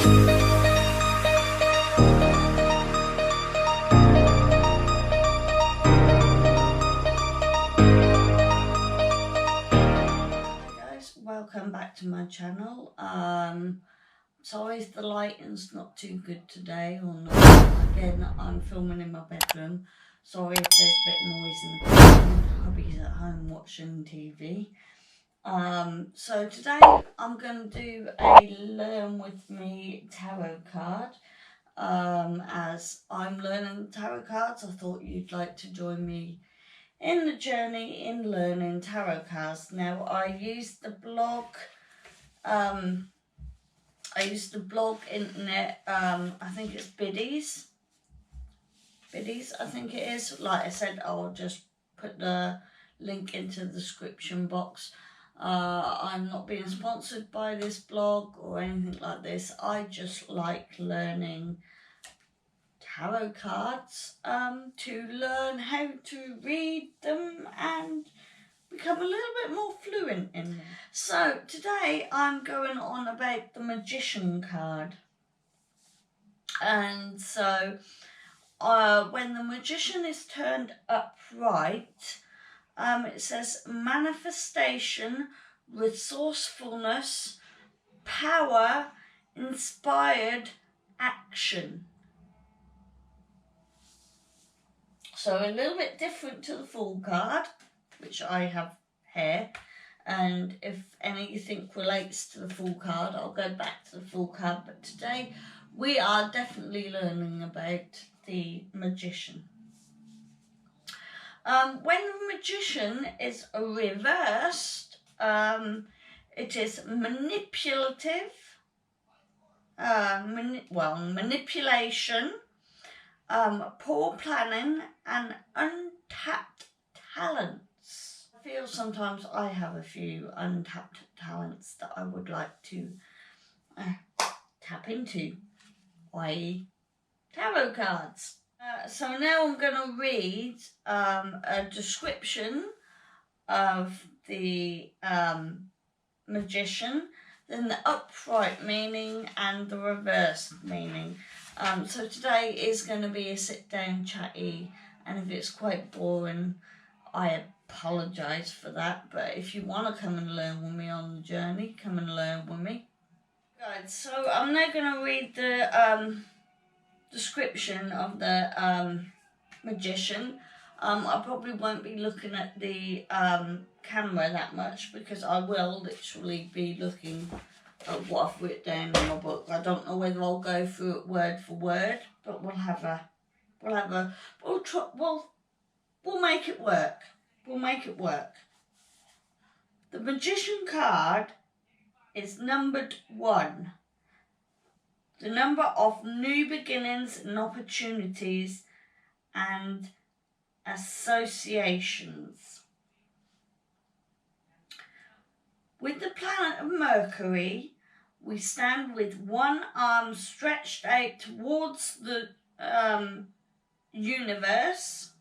Welcome back to my channel. Sorry if the lighting's not too good today or not. Again, I'm filming in my bedroom. Sorry if there's a bit of noise in the background. Hubby's at home watching TV. So today I'm going to do a learn with me tarot card. As I'm learning tarot cards, I thought you'd like to join me in the journey in learning tarot cards. Now, I used the blog internet, I think it's Biddies, I think it is. Like I said, I'll just put the link into the description box. I'm not being sponsored by this blog or anything like this. I just like learning tarot cards to learn how to read them and become a little bit more fluent in them. So today I'm going on about the Magician card. And so when the Magician is turned upright, it says manifestation, resourcefulness, power, inspired action. So a little bit different to the full card, which I have here. And if anything relates to the full card, I'll go back to the full card. But today we are definitely learning about the Magician. When the Magician is reversed, it is manipulative, manipulation, poor planning, and untapped talents. I feel sometimes I have a few untapped talents that I would like to tap into, i.e. tarot cards. So now I'm going to read a description of the Magician, then the upright meaning and the reversed meaning. So today is going to be a sit down chatty, and if it's quite boring, I apologise for that. But if you want to come and learn with me on the journey, come and learn with me. Right, so I'm now going to read the description of the Magician. I probably won't be looking at the camera that much because I will literally be looking at what I've written down in my book. I don't know whether I'll go through it word for word, but we'll make it work. We'll make it work. The Magician card is numbered 1. The number of new beginnings and opportunities and associations. With the planet of Mercury, we stand with one arm stretched out towards the universe.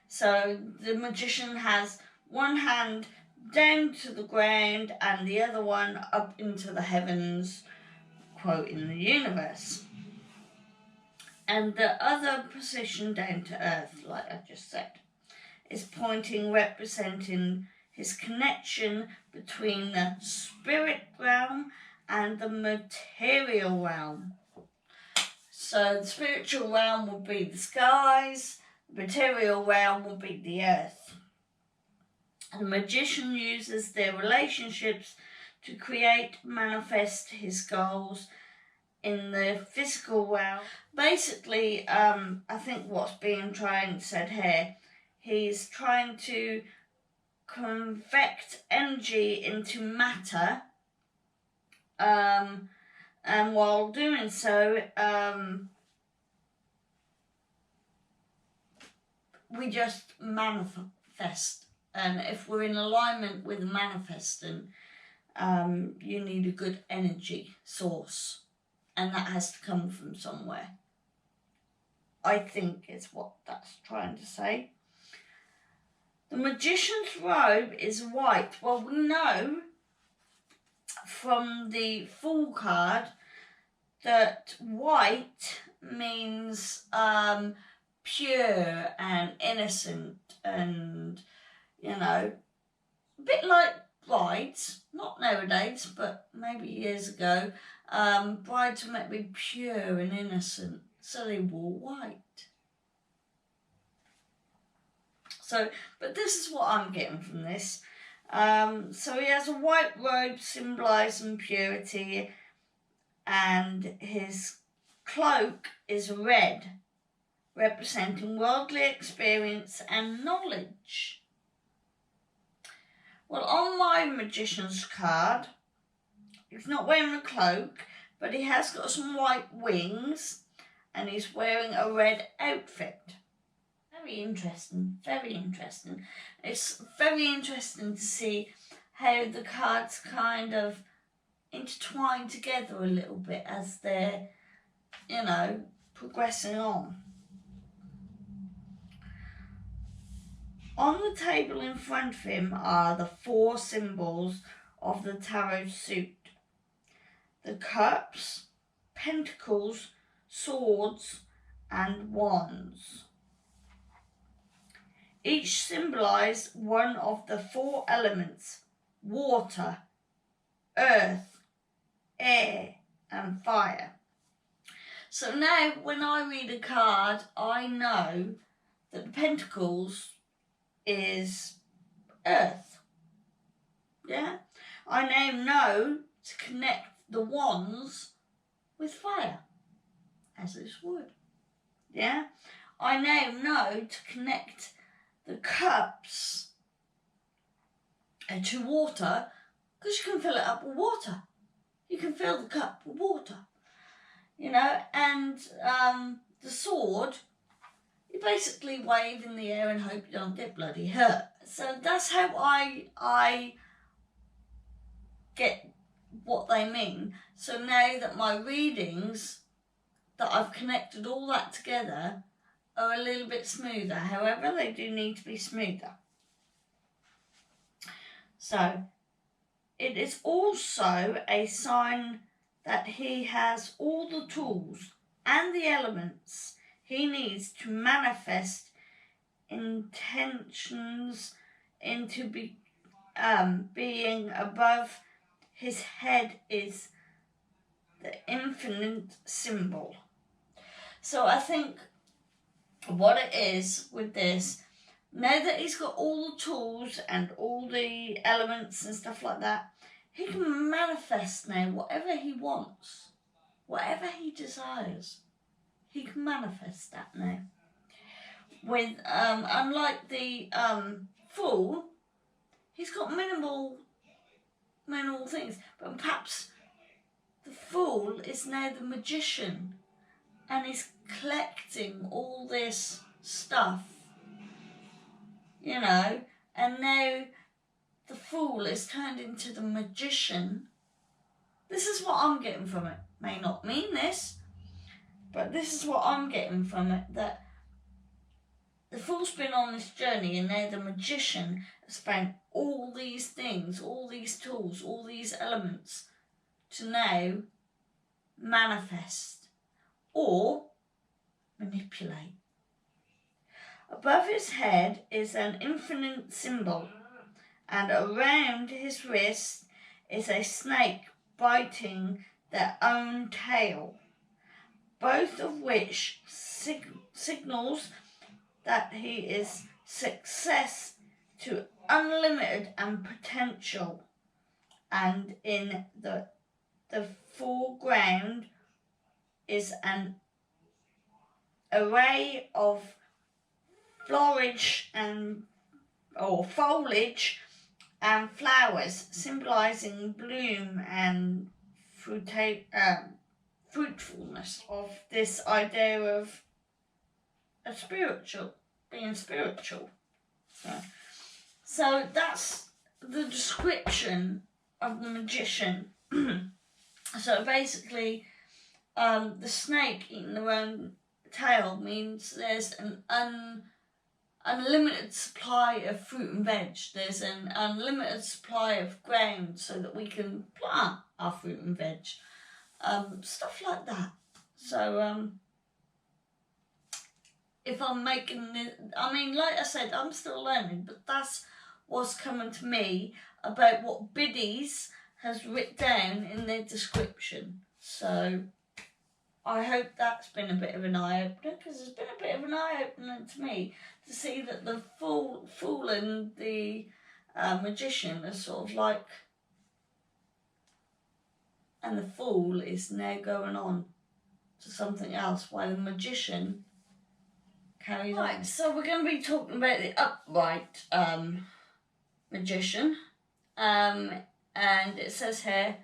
So the Magician has one hand down to the ground and the other one up into the heavens, quoting the universe. And the other position down to earth, like I just said, is pointing, representing his connection between the spirit realm and the material realm. So the spiritual realm would be the skies, the material realm would be the earth. The Magician uses their relationships to create, manifest his goals in the physical realm. Basically, I think what's being said here, he's trying to convect energy into matter, and while doing so, we just manifest. And if we're in alignment with manifesting, you need a good energy source, and that has to come from somewhere. I think is what that's trying to say. The Magician's robe is white. Well, we know from the full card that white means pure and innocent and, you know, a bit like brides, not nowadays, but maybe years ago, brides were meant to be pure and innocent, so they wore white. So, but this is what I'm getting from this. So he has a white robe symbolising purity, and his cloak is red, representing worldly experience and knowledge. Well, on my magician's card, he's not wearing a cloak, but he has got some white wings, and he's wearing a red outfit. Very interesting, very interesting. It's very interesting to see how the cards kind of intertwine together a little bit as they're, you know, progressing on. On the table in front of him are the 4 symbols of the tarot suit: the cups, pentacles, swords, and wands. Each symbolise one of the 4 elements: water, earth, air, and fire. So now when I read a card, I know that the pentacles is earth. Yeah? I now know to connect the wands with fire, as is wood. Yeah? I now know to connect the cups to water, because you can fill it up with water. You can fill the cup with water, you know, and the sword, you basically wave in the air and hope you don't get bloody hurt. So that's how I get what they mean. So now that my readings, that I've connected all that together, are a little bit smoother. However, they do need to be smoother. So it is also a sign that he has all the tools and the elements he needs to manifest intentions into being above. His head is the infinite symbol. So I think what it is with this, now that he's got all the tools and all the elements and stuff like that, he can manifest now whatever he wants, whatever he desires. He can manifest that now. With unlike the Fool, he's got minimal things, but perhaps the Fool is now the magician, and he's collecting all this stuff, you know, and now the Fool is turned into the magician. This is what I'm getting from it. May not mean this, but this is what I'm getting from it, that the Fool's been on this journey, and now the magician has found all these things, all these tools, all these elements to now manifest or manipulate. Above his head is an infinite symbol, and around his wrist is a snake biting their own tail, both of which signals that he is success to unlimited and potential. And in the foreground is an array of foliage and flowers, symbolising bloom and fruitfulness of this idea of being spiritual. So that's the description of the magician. So basically, the snake eating their own tail means there's an unlimited supply of fruit and veg. There's an unlimited supply of ground so that we can plant our fruit and veg. stuff like that. So if I'm making it, I mean, like I said, I'm still learning, but that's what's coming to me about what Biddies has written down in their description. So I hope that's been a bit of an eye-opener, because it's been a bit of an eye-opener to me to see that the fool and the magician are sort of like, and the fool is now going on to something else while the magician carries on. Right, so we're going to be talking about the upright magician, and it says here,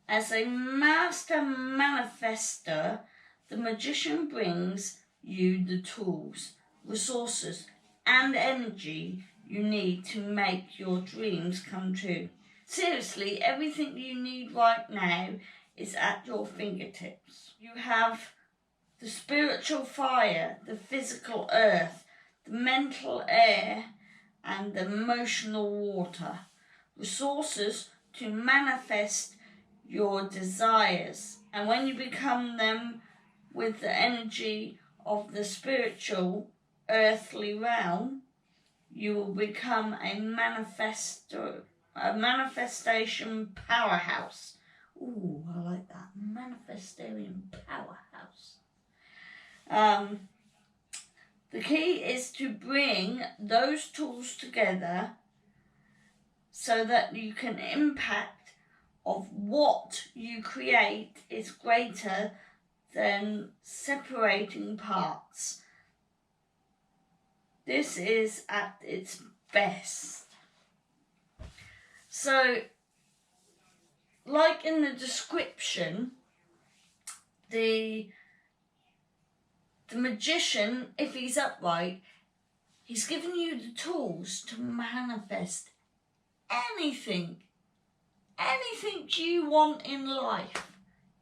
as a master manifester, the magician brings you the tools, resources, and energy you need to make your dreams come true. Seriously, everything you need right now is at your fingertips. You have the spiritual fire, the physical earth, the mental air, and the emotional water. Resources to manifest your desires. And when you become them with the energy of the spiritual earthly realm, you will become a manifestation powerhouse. Ooh, I like that. Manifestation powerhouse. The key is to bring those tools together so that you can impact of what you create is greater than separating parts. This is at its best. So, like in the description, the magician, if he's upright, he's giving you the tools to manifest anything you want in life,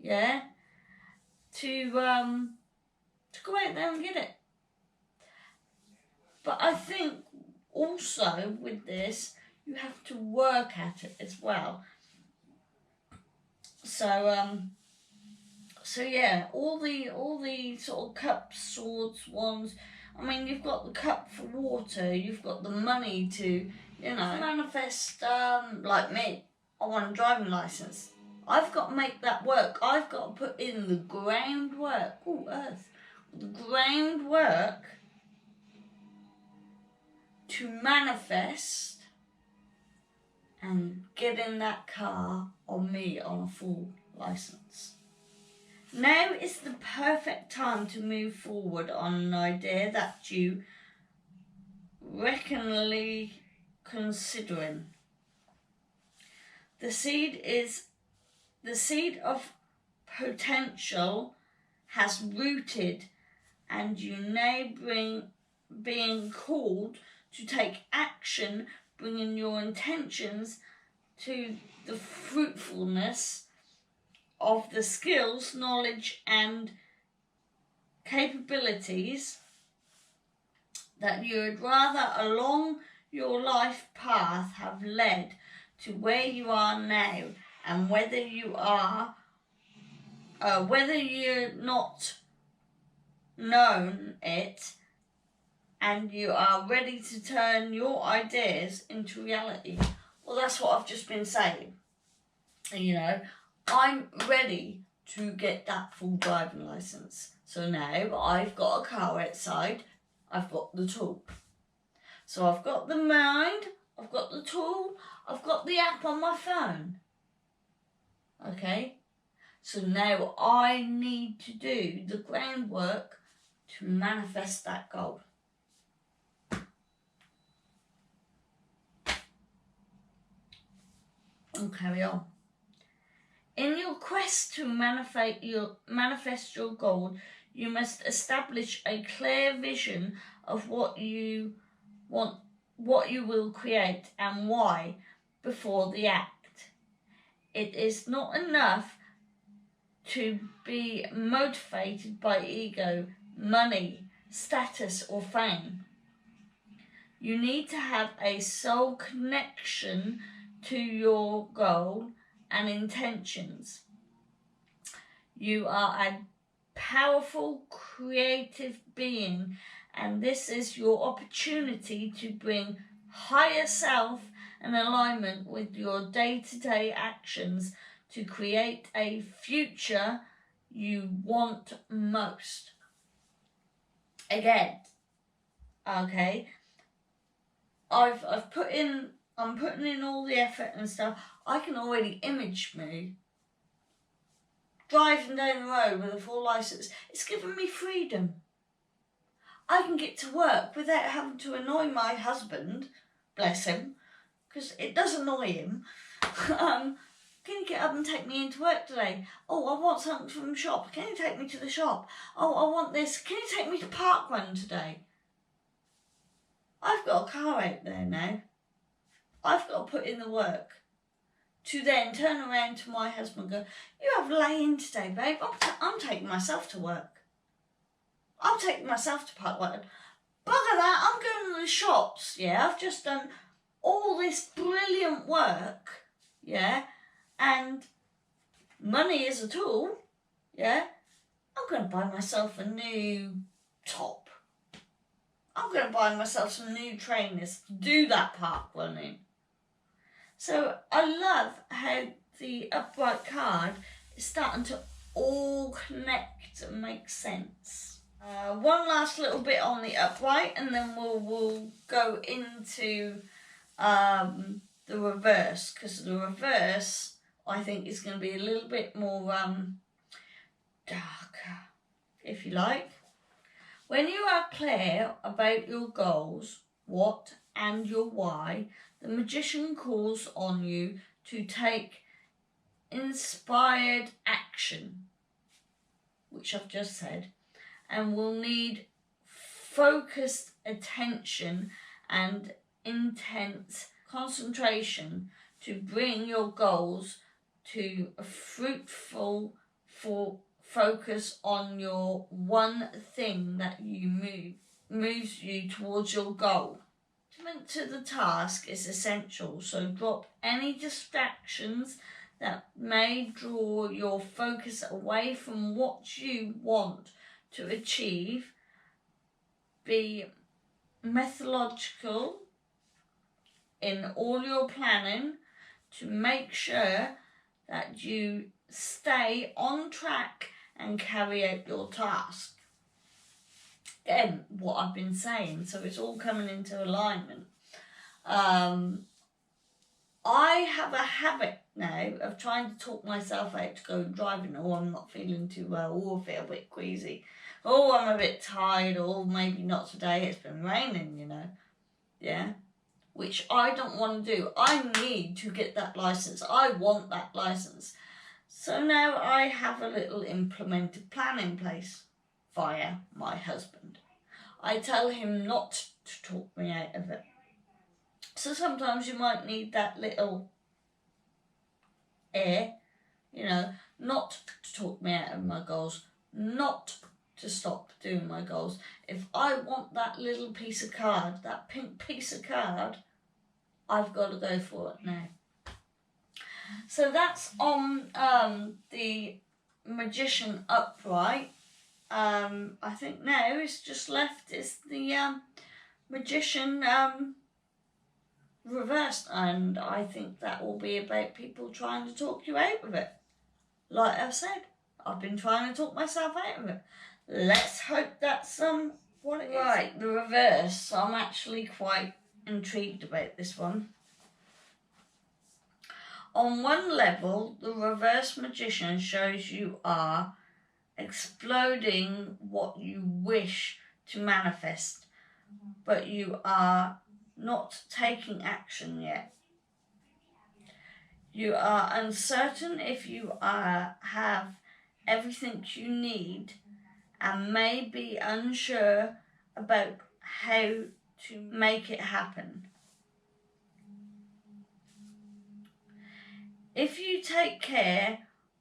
yeah, to go out there and get it. But I think also with this, you have to work at it as well. So yeah, all the sort of cups, swords, wands. I mean, you've got the cup for water. You've got the money to, manifest. Like me, I want a driving license. I've got to make that work. I've got to put in the groundwork. Oh, earth, the groundwork to manifest and get in that car on me on a full license. Now is the perfect time to move forward on an idea that you reckonly considering. The seed of potential has rooted, and you now being called to take action, bringing your intentions to the fruitfulness of the skills, knowledge, and capabilities that you would rather along your life path have led to where you are now, and whether you're not known it, and you are ready to turn your ideas into reality. Well, that's what I've just been saying. I'm ready to get that full driving license. So now I've got a car outside, I've got the tool. So I've got the mind, I've got the tool, I've got the app on my phone. Okay? So now I need to do the groundwork to manifest that goal. And carry on. In your quest to manifest your goal, you must establish a clear vision of what you want, what you will create, and why before the act. It is not enough to be motivated by ego, money, status, or fame. You need to have a soul connection to your goal and intentions. You are a powerful, creative being, and this is your opportunity to bring higher self and alignment with your day-to-day actions to create a future you want most. Again, okay, I'm putting in all the effort and stuff. I can already image me driving down the road with a full license. It's given me freedom. I can get to work without having to annoy my husband, bless him, because it does annoy him. Can you get up and take me into work today? Oh, I want something from the shop. Can you take me to the shop? Oh, I want this. Can you take me to park run today? I've got a car out there now. I've got to put in the work to then turn around to my husband and go, you have lay-in today, babe. I'm taking myself to work. I'm taking myself to park run. Bugger that, I'm going to the shops, yeah? I've just done all this brilliant work, yeah? And money is a tool, yeah? I'm going to buy myself a new top. I'm going to buy myself some new trainers to do that park running. So I love how the upright card is starting to all connect and make sense. One last little bit on the upright, and then we'll go into the reverse, because the reverse I think is going to be a little bit more darker, if you like. When you are clear about your goals, what and your why, the magician calls on you to take inspired action, which I've just said, and will need focused attention and intense concentration to bring your goals to a fruitful focus on your one thing that moves you towards your goal. Commitment to the task is essential, so drop any distractions that may draw your focus away from what you want to achieve. Be methodological in all your planning to make sure that you stay on track and carry out your task. Again, what I've been saying, so it's all coming into alignment. I have a habit now of trying to talk myself out to go driving. Oh, I'm not feeling too well. Oh, I feel a bit queasy. Oh, I'm a bit tired. Oh, maybe not today. It's been raining, you know. Yeah. Which I don't want to do. I need to get that license. I want that license. So now I have a little implemented plan in place via my husband. I tell him not to talk me out of it. So sometimes you might need that little air, you know, not to talk me out of my goals, not to stop doing my goals. If I want that little piece of card, that pink piece of card, I've got to go for it now. So that's on the magician upright. I think now it's just left is the magician reversed, and I think that will be about people trying to talk you out of it. Like I've said, I've been trying to talk myself out of it. Let's hope that's what it is. Right, the reverse. I'm actually quite intrigued about this one. On one level, the reverse magician shows you are exploding what you wish to manifest, but you are not taking action yet. You are uncertain if you have everything you need and may be unsure about how to make it happen. If you take care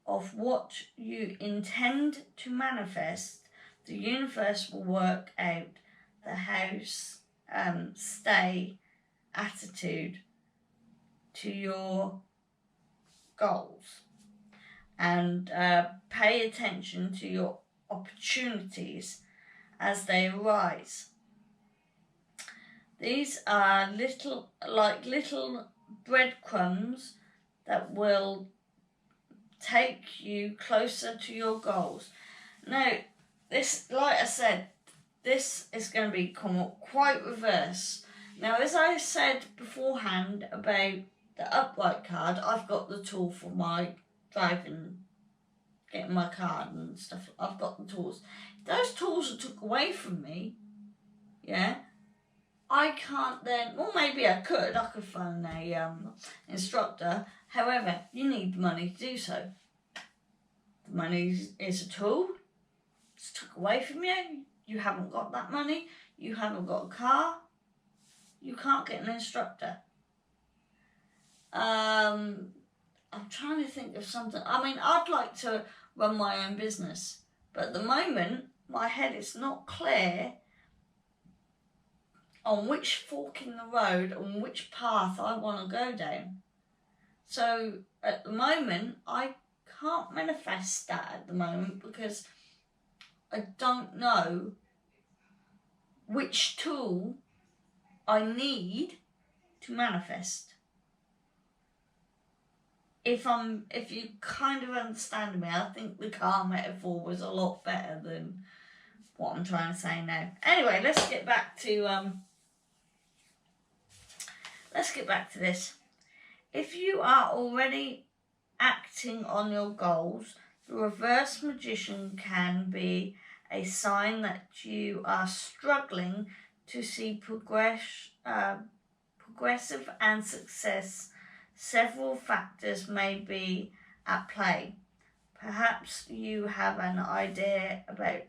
of what you intend to manifest, the universe will work out the house stay attitude to your goals. and pay attention to your opportunities as they arise. These are little breadcrumbs that will take you closer to your goals. Now, this, like I said, this is going to become quite reverse. Now, as I said beforehand about the upright card, I've got the tool for my driving, getting my card and stuff. I've got the tools. If those tools are took away from me, yeah, I can't then, well, maybe I could phone a instructor. However, you need the money to do so. The money is a tool. It's took away from you. You haven't got that money. You haven't got a car. You can't get an instructor. I'm trying to think of something. I mean, I'd like to run my own business, but at the moment, my head is not clear on which fork in the road, on which path I want to go down. So at the moment, I can't manifest that at the moment because I don't know which tool I need to manifest. If you kind of understand me, I think the car metaphor was a lot better than what I'm trying to say now. Anyway, let's get back to this. If you are already acting on your goals, the reverse magician can be a sign that you are struggling to see progressive and success. Several factors may be at play. Perhaps you have an idea about,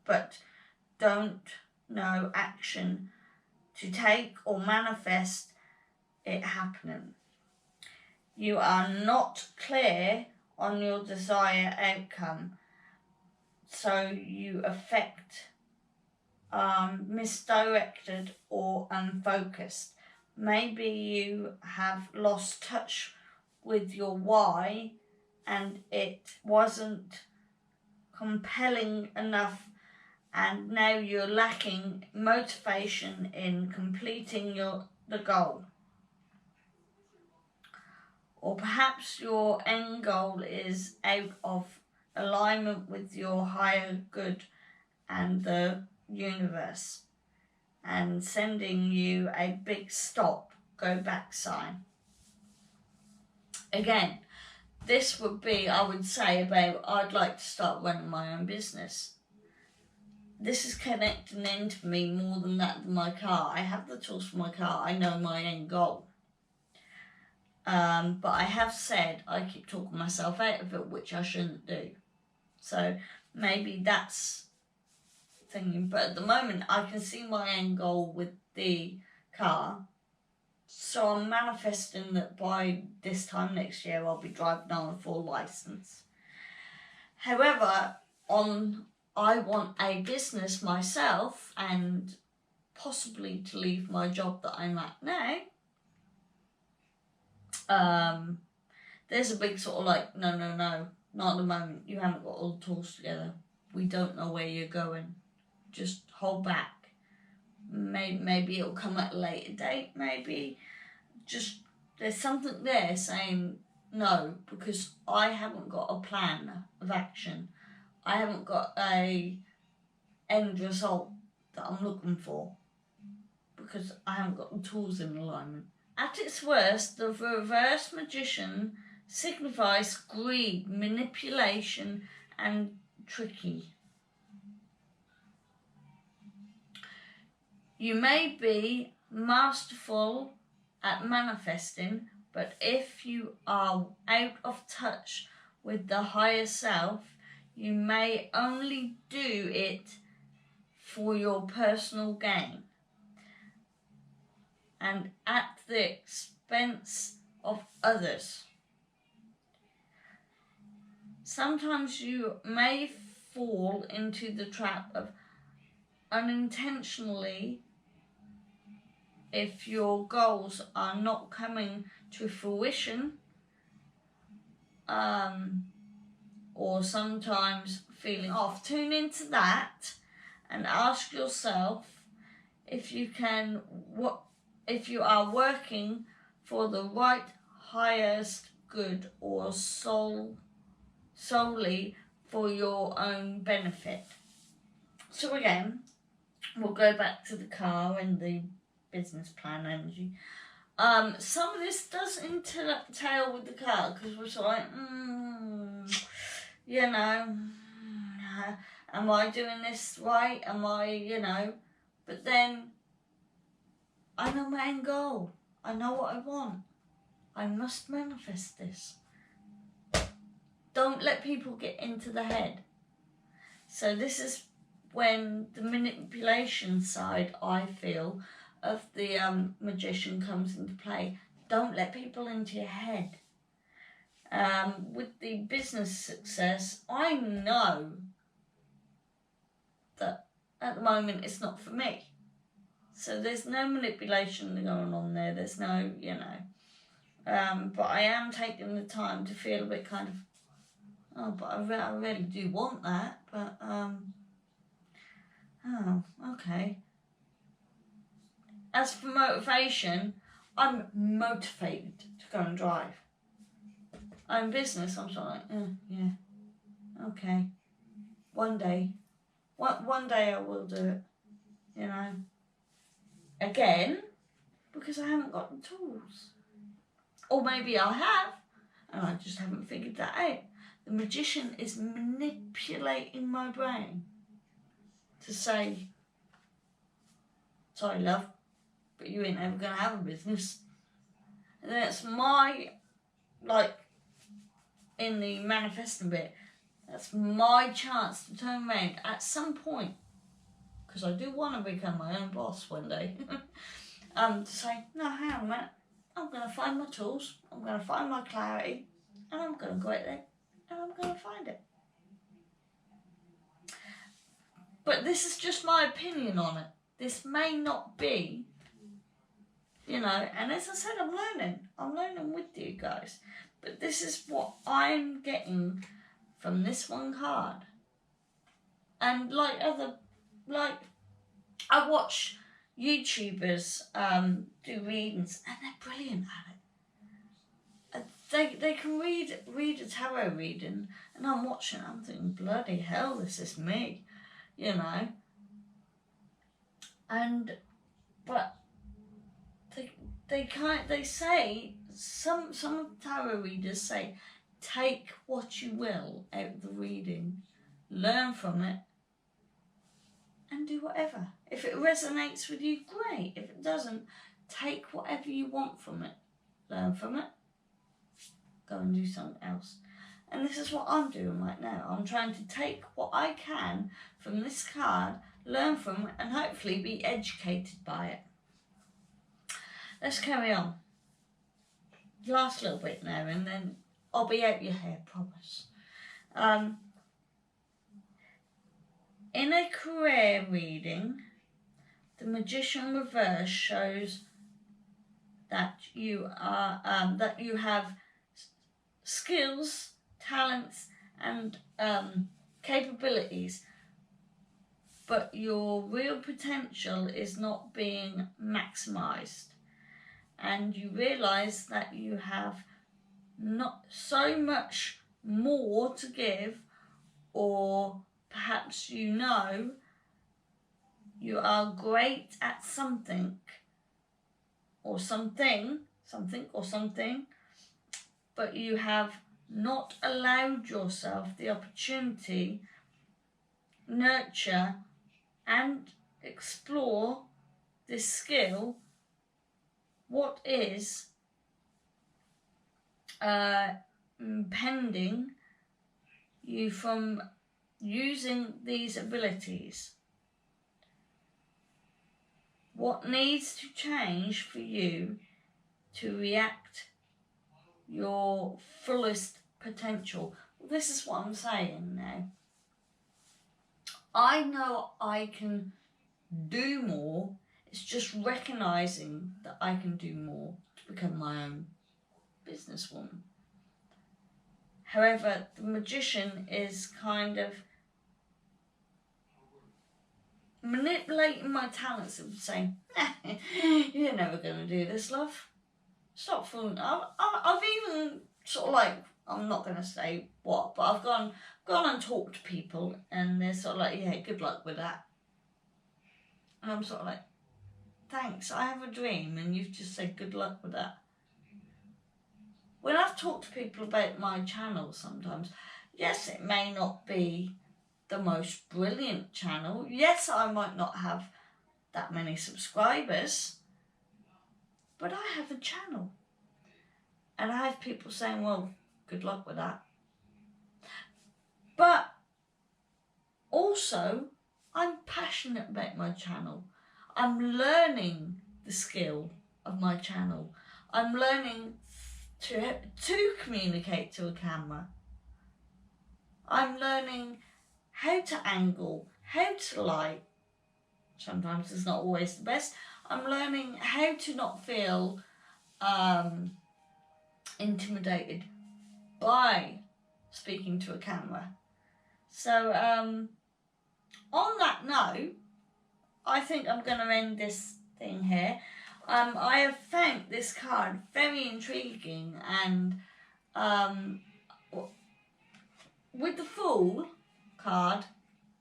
but don't know action to take or manifest it happening. You are not clear on your desired outcome, so you affect misdirected or unfocused. Maybe you have lost touch with your why and it wasn't compelling enough, and now you're lacking motivation in completing the goal. Or perhaps your end goal is out of alignment with your higher good and the universe, and sending you a big stop, go back sign. Again, this would be, I would say, about I'd like to start running my own business. This is connecting into me more than that of my car. I have the tools for my car. I know my end goal. But I have said I keep talking myself out of it, which I shouldn't do. So maybe that's thinking. But at the moment, I can see my end goal with the car. So I'm manifesting that by this time next year, I'll be driving on a full license. However, I want a business myself and possibly to leave my job that I'm at now. There's a big sort of like, no, not at the moment. You haven't got all the tools together. We don't know where you're going. Just hold back. Maybe it'll come at a later date. Maybe just there's something there saying no, because I haven't got a plan of action. I haven't got a end result that I'm looking for because I haven't got the tools in alignment. At its worst, the reverse magician signifies greed, manipulation, and tricky. You may be masterful at manifesting, but if you are out of touch with the higher self, you may only do it for your personal gain and at the expense of others. Sometimes you may fall into the trap of unintentionally, if your goals are not coming to fruition, or sometimes feeling off, tune into that and ask yourself if you are working for the right highest good or solely for your own benefit. So again, we'll go back to the car and the business plan energy. Some of this does entail with the car, because we're sort of like, you know, am I doing this right? Am I, you know, but then I know my end goal. I know what I want. I must manifest this. Don't let people get into the head. So this is when the manipulation side, I feel, of the magician comes into play. Don't let people into your head. With the business success, I know that at the moment it's not for me. So there's no manipulation going on there. There's no, you know. But I am taking the time to feel a bit kind of, oh, but I really do want that. But, oh, okay. As for motivation, I'm motivated to go and drive. I'm business, I'm sort of like, yeah, okay. One day I will do it, you know. Again, because I haven't got the tools. Or maybe I have, and I just haven't figured that out. The magician is manipulating my brain to say, sorry, love, but you ain't ever going to have a business. And that's my, like, in the manifesting bit, that's my chance to turn around at some point, because I do want to become my own boss one day, to say, no, hang on a minute, I'm going to find my tools, I'm going to find my clarity, and I'm going to go out there, and I'm going to find it. But this is just my opinion on it. This may not be, you know, and as I said, I'm learning with you guys. But this is what I'm getting from this one card. And like I watch YouTubers do readings, and they're brilliant at it. They can read a tarot reading, and I'm watching, I'm thinking, bloody hell, this is me, you know. But they say, some of the tarot readers say, take what you will out of the reading, learn from it, and do whatever. If it resonates with you, great. If it doesn't, take whatever you want from it, learn from it, go and do something else. And this is what I'm doing right now. I'm trying to take what I can from this card, learn from it, and hopefully be educated by it. Let's carry on. Last little bit now, and then I'll be out your hair, promise. In a career reading, the Magician Reverse shows that you have skills, talents, and capabilities, but your real potential is not being maximized. And you realise that you have not so much more to give, or perhaps you know you are great at something, but you have not allowed yourself the opportunity, nurture and explore this skill. What is impeding you from using these abilities? What needs to change for you to react your fullest potential? Well, this is what I'm saying now. I know I can do more. It's just recognising that I can do more to become my own businesswoman. However, the magician is kind of manipulating my talents and saying, you're never going to do this, love. Stop fooling. I've even sort of like, I'm not going to say what, but I've gone and talked to people and they're sort of like, yeah, good luck with that. And I'm sort of like, thanks, I have a dream and you've just said good luck with that. When I've talked to people about my channel sometimes, yes, it may not be the most brilliant channel. Yes, I might not have that many subscribers, but I have a channel. And I have people saying, well, good luck with that. But also, I'm passionate about my channel. I'm learning the skill of my channel. I'm learning to communicate to a camera. I'm learning how to angle, how to light. Sometimes it's not always the best. I'm learning how to not feel intimidated by speaking to a camera. So on that note, I think I'm going to end this thing here. I have found this card very intriguing, and with the Fool card,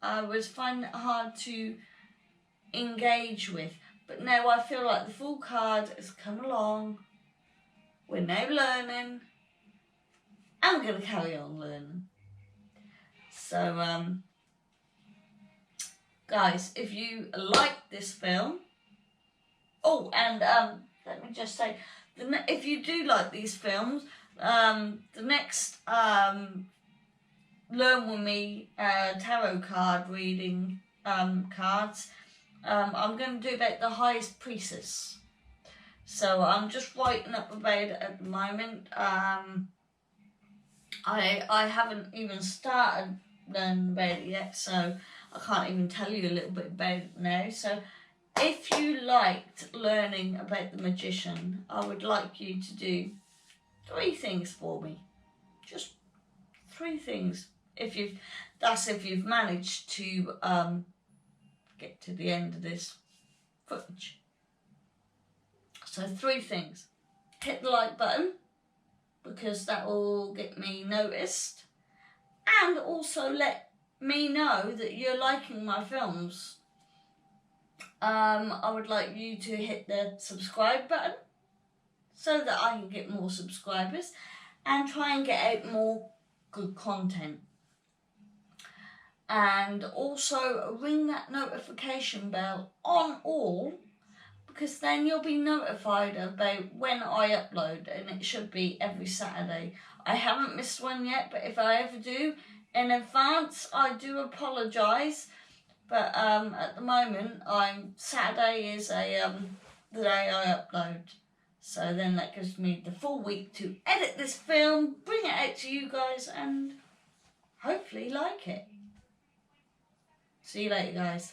I was finding it hard to engage with. But now I feel like the Fool card has come along. We're now learning. I'm going to carry on learning. So, guys, if you like this film, oh, and let me just say, if you do like these films, the next Learn With Me tarot card reading cards, I'm going to do about the Highest Priestess. So I'm just writing up about it at the moment. I haven't even started learning about it yet, so I can't even tell you a little bit about it now. So if you liked learning about the magician, I would like you to do 3 things for me. Just 3 things. If you've managed to get to the end of this footage. So 3 things. Hit the like button, because that will get me noticed. And also let me know that you're liking my films. I would like you to hit the subscribe button so that I can get more subscribers and try and get out more good content. And also ring that notification bell on all, because then you'll be notified about when I upload, and it should be every Saturday. I haven't missed one yet, but if I ever do, in advance, I do apologise. But at the moment, Saturday is the day I upload. So then that gives me the full week to edit this film, bring it out to you guys, and hopefully like it. See you later, guys.